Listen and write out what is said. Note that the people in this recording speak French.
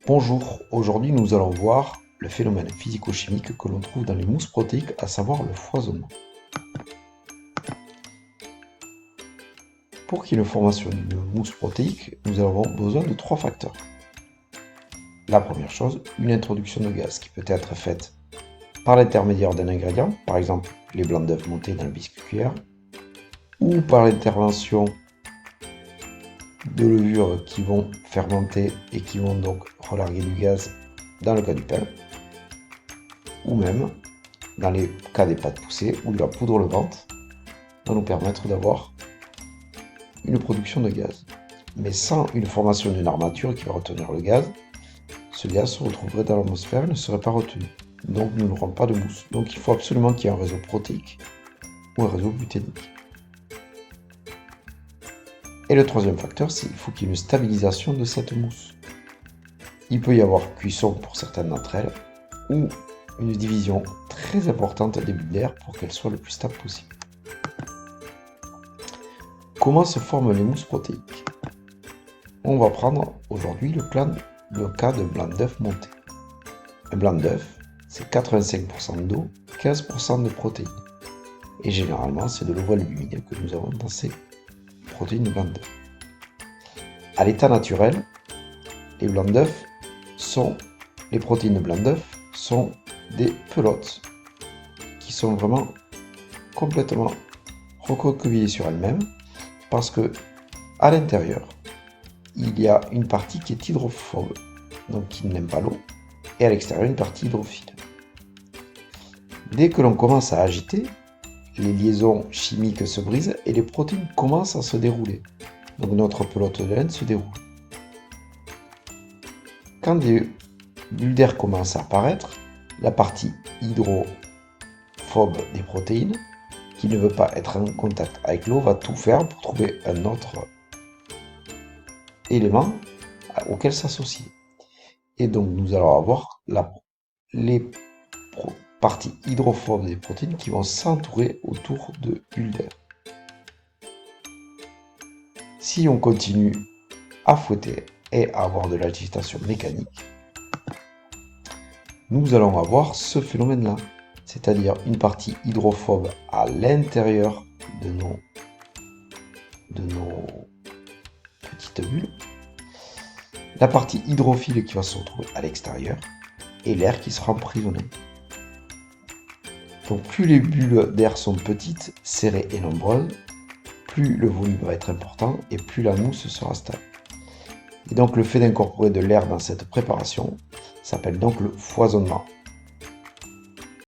Bonjour, aujourd'hui nous allons voir le phénomène physico-chimique que l'on trouve dans les mousses protéiques, à savoir le foisonnement. Pour qu'il y ait une formation d'une mousse protéique, nous avons besoin de trois facteurs. La première chose, une introduction de gaz qui peut être faite par l'intermédiaire d'un ingrédient, par exemple les blancs d'œufs montés dans le biscuit cuillère, ou par l'intervention de levures qui vont fermenter et qui vont donc relarguer du gaz dans le cas du pain, ou même dans les cas des pâtes poussées ou de la poudre levante, va nous permettre d'avoir une production de gaz. Mais sans une formation d'une armature qui va retenir le gaz, ce gaz se retrouverait dans l'atmosphère et ne serait pas retenu. Donc nous n'aurons pas de mousse. Donc il faut absolument qu'il y ait un réseau protéique ou un réseau buténique. Et le troisième facteur, c'est qu'il faut qu'il y ait une stabilisation de cette mousse. Il peut y avoir cuisson pour certaines d'entre elles, ou une division très importante des bulles d'air pour qu'elles soient le plus stables possible. Comment se forment les mousses protéiques? On va prendre aujourd'hui le cas de blanc d'œuf monté. Un blanc d'œuf, c'est 85% d'eau, 15% de protéines. Et généralement, c'est de l'ovo lumineux que nous avons dans ces protéines de blanc d'œuf. À l'état naturel, les protéines de blanc d'œuf sont des pelotes qui sont vraiment complètement recroquevillées sur elles-mêmes parce que à l'intérieur, il y a une partie qui est hydrophobe, donc qui n'aime pas l'eau, et à l'extérieur une partie hydrophile. Dès que l'on commence à agiter, les liaisons chimiques se brisent et les protéines commencent à se dérouler. Donc notre pelote de laine se déroule. Quand des bulles d'air commencent à apparaître, la partie hydrophobe des protéines, qui ne veut pas être en contact avec l'eau, va tout faire pour trouver un autre élément auquel s'associer. Et donc nous allons avoir les parties hydrophobes des protéines qui vont s'entourer autour de bulles d'air. Si on continue à fouetter et à avoir de l'agitation mécanique, nous allons avoir ce phénomène-là, c'est-à-dire une partie hydrophobe à l'intérieur de nos petites bulles, la partie hydrophile qui va se retrouver à l'extérieur, et l'air qui sera emprisonné. Donc plus les bulles d'air sont petites, serrées et nombreuses, plus le volume va être important et plus la mousse sera stable. Et donc le fait d'incorporer de l'air dans cette préparation s'appelle donc le foisonnement.